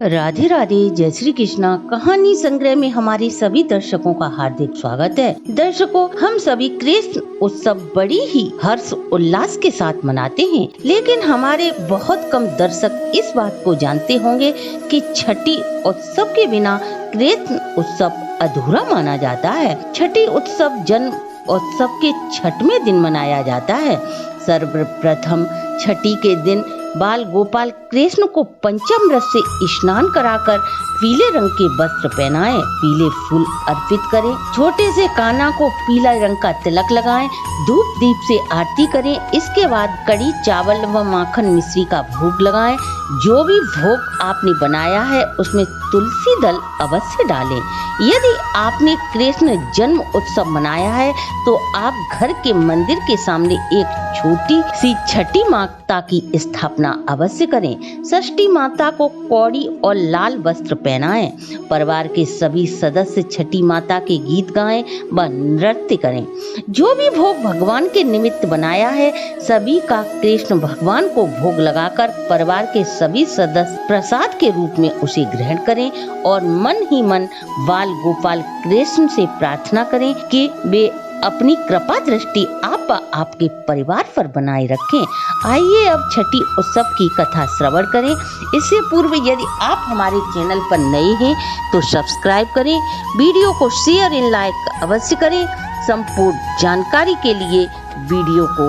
राधे राधे, जय श्री कृष्णा। कहानी संग्रह में हमारे सभी दर्शकों का हार्दिक स्वागत है। दर्शकों, हम सभी कृष्ण उत्सव बड़ी ही हर्ष उल्लास के साथ मनाते हैं, लेकिन हमारे बहुत कम दर्शक इस बात को जानते होंगे कि छठी उत्सव के बिना कृष्ण उत्सव अधूरा माना जाता है। छठी उत्सव जन्म उत्सव के छठवें दिन मनाया जाता है। सर्वप्रथम छठी के दिन बाल गोपाल कृष्ण को पंचामृत से स्नान कराकर पीले रंग के वस्त्र पहनाएं, पीले फूल अर्पित करें, छोटे से कान्हा को पीला रंग का तिलक लगाएं, धूप दीप से आरती करें। इसके बाद कड़ी चावल व माखन मिश्री का भोग लगाएं। जो भी भोग आपने बनाया है उसमें तुलसी दल अवश्य डालें। यदि आपने कृष्ण जन्म उत्सव मनाया है तो आप घर के मंदिर के सामने एक छोटी सी छठी माता की स्थापना अवश्य करें। षष्ठी माता को कौड़ी और लाल वस्त्र पहनाएं। परिवार के सभी सदस्य छठी माता के गीत गाएं व नृत्य करें। जो भी भोग भगवान के निमित्त बनाया है सभी का कृष्ण भगवान को भोग लगाकर परिवार के सभी सदस्य प्रसाद के रूप में उसे ग्रहण करें और मन ही मन बाल गोपाल कृष्ण से प्रार्थना करें कि वे अपनी कृपा दृष्टि आप व आपके परिवार पर बनाए रखें। आइए अब छठी उत्सव की कथा श्रवण करें। इससे पूर्व यदि आप हमारे चैनल पर नए हैं तो सब्सक्राइब करें, वीडियो को शेयर एंड लाइक अवश्य करें। संपूर्ण जानकारी के लिए वीडियो को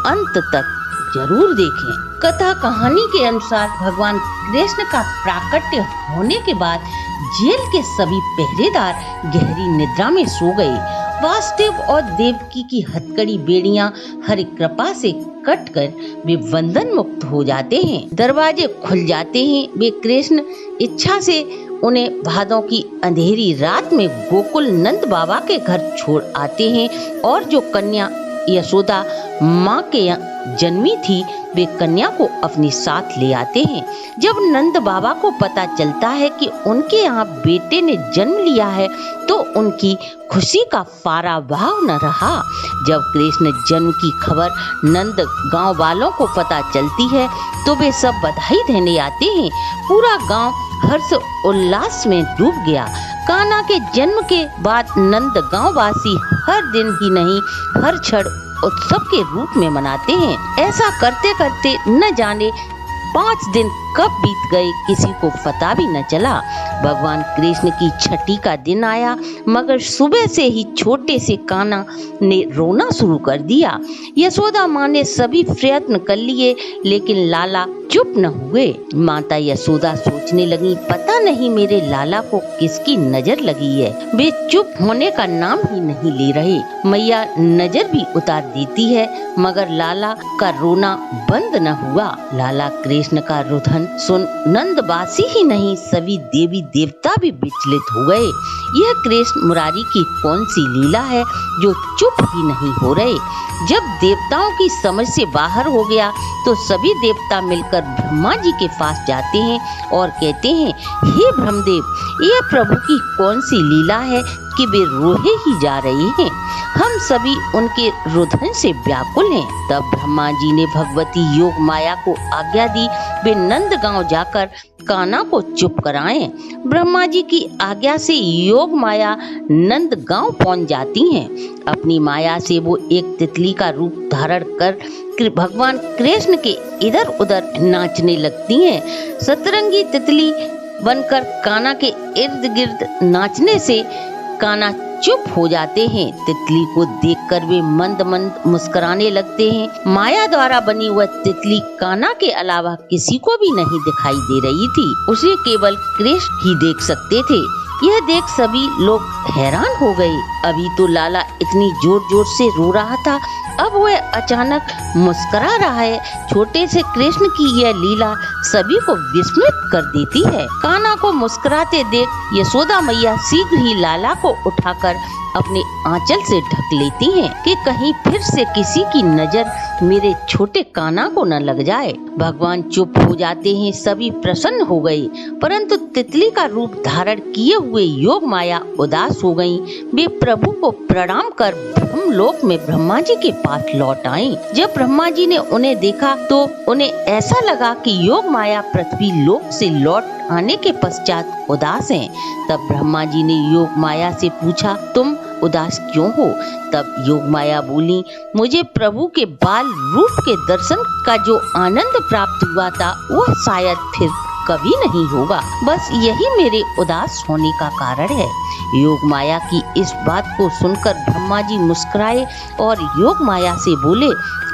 अंत तक जरूर देखें। कथा कहानी के अनुसार भगवान कृष्ण का प्राकट्य होने के बाद जेल के सभी पहरेदार गहरी निद्रा में सो गए। वासुदेव और देवकी की हथकड़ी बेड़ियां हरि कृपा से कटकर वे बंधन मुक्त हो जाते हैं। दरवाजे खुल जाते हैं। वे कृष्ण इच्छा से उन्हें भादों की अंधेरी रात में गोकुल नंद बाबा के घर छोड़ आते हैं और जो कन्या यशोदा माँ के जन्मी थी वे कन्या को अपने साथ ले आते हैं। जब नंद बाबा को पता चलता है कि उनके यहाँ बेटे ने जन्म लिया है तो उनकी खुशी का पारावार न रहा। जब कृष्ण जन्म की खबर नंद गांव वालों को पता चलती है तो वे सब बधाई देने आते हैं। पूरा गांव हर्ष उल्लास में डूब गया। कान्हा के जन्म के बाद नंद गांव वासी हर दिन ही नहीं हर क्षण उत्सव के रूप में मनाते हैं। ऐसा करते करते न जाने 5 दिन कब बीत गए किसी को पता भी न चला। भगवान कृष्ण की छठी का दिन आया मगर सुबह से ही छोटे से कान्हा ने रोना शुरू कर दिया। यशोदा माँ ने सभी प्रयत्न कर लिए लेकिन लाला चुप न हुए। माता यशोदा सोचने लगी पता नहीं मेरे लाला को किसकी नजर लगी है, वे चुप होने का नाम ही नहीं ले रहे। मैया नजर भी उतार देती है मगर लाला का रोना बंद न हुआ। लाला कृष्ण का रुदन सुन नंदवासी ही नहीं सभी देवी देवता भी विचलित हो गए। यह कृष्ण मुरारी की कौन सी लीला है जो चुप ही नहीं हो रहे। जब देवताओं की समझ से बाहर हो गया तो सभी देवता मिलकर ब्रह्मा जी के पास जाते हैं और कहते हैं हे ब्रह्मदेव, यह प्रभु की कौन सी लीला है कि वे रोहे ही जा रहे हैं। हम सभी उनके रुदन से व्याकुल हैं। तब ब्रह्मा जी ने भगवती योग माया को आज्ञा दी वे नंद गांव जाकर कान्हा को चुप कराएं। ब्रह्मा जी की आज्ञा से योग माया नंद गांव पहुंच जाती हैं। अपनी माया से वो एक तितली का रूप धारण कर भगवान कृष्ण के इधर उधर नाचने लगती हैं। सतरंगी तितली बनकर कान्हा के इर्द गिर्द नाचने से कान्हा चुप हो जाते हैं। तितली को देखकर वे मंद मंद मुस्कुराने लगते हैं। माया द्वारा बनी वह तितली कान्हा के अलावा किसी को भी नहीं दिखाई दे रही थी, उसे केवल कृष्ण ही देख सकते थे। यह देख सभी लोग हैरान हो गए। अभी तो लाला इतनी जोर जोर से रो रहा था, अब वह अचानक मुस्कुरा रहा है। छोटे से कृष्ण की यह लीला सभी को विस्मित कर देती है। कान्हा को मुस्कुराते देख यशोदा मैया शीघ्र ही लाला को उठाकर अपने आंचल से ढक लेती हैं कि कहीं फिर से किसी की नजर मेरे छोटे कान्हा को न लग जाए। भगवान चुप हो जाते हैं। सभी प्रसन्न हो गए परंतु तितली का रूप धारण किए हुए योग माया उदास हो गयी। वे प्रभु को प्रणाम कर ब्रह्मलोक में ब्रह्मा जी के पास पास लौट आईं। जब ब्रह्मा जी ने उन्हें देखा तो उन्हें ऐसा लगा कि योग माया पृथ्वी लोक से लौट आने के पश्चात उदास हैं। तब ब्रह्मा जी ने योग माया से पूछा, तुम उदास क्यों हो? तब योग माया बोली, मुझे प्रभु के बाल रूप के दर्शन का जो आनंद प्राप्त हुआ था वह शायद फिर कभी नहीं होगा। बस यही मेरे उदास होने का कारण है। योग माया की इस बात को सुनकर ब्रह्मा जी मुस्कुराए और योग माया से बोले,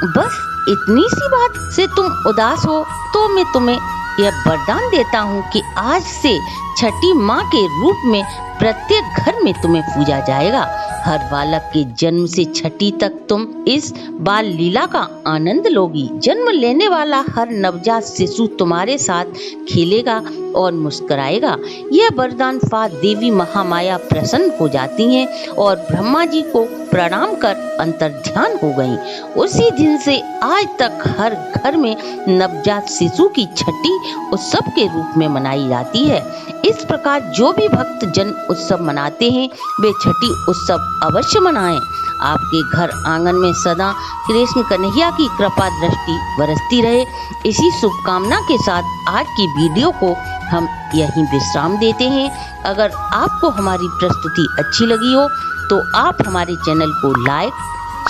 बस इतनी सी बात से तुम उदास हो तो मैं तुम्हें यह वरदान देता हूँ कि आज से छठी माँ के रूप में प्रत्येक घर में तुम्हें पूजा जाएगा। हर बालक के जन्म से छठी तक तुम इस बाल लीला का आनंद लोगी। जन्म लेने वाला हर नवजात शिशु तुम्हारे साथ खेलेगा और मुस्कुराएगा। यह वरदान पा देवी महामाया प्रसन्न हो जाती हैं और ब्रह्मा जी को प्रणाम कर अंतर्ध्यान हो गईं। उसी दिन से आज तक हर घर में नवजात शिशु की छठी उत्सव के रूप में मनाई जाती है। इस प्रकार जो भी भक्त जन्म उत्सव मनाते हैं वे छठी उत्सव अवश्य मनाएं। आपके घर आंगन में सदा कृष्ण कन्हैया की कृपा दृष्टि बरसती रहे। इसी शुभकामना के साथ आज की वीडियो को हम यहीं विश्राम देते हैं। अगर आपको हमारी प्रस्तुति अच्छी लगी हो तो आप हमारे चैनल को लाइक,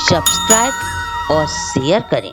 सब्सक्राइब और शेयर करें।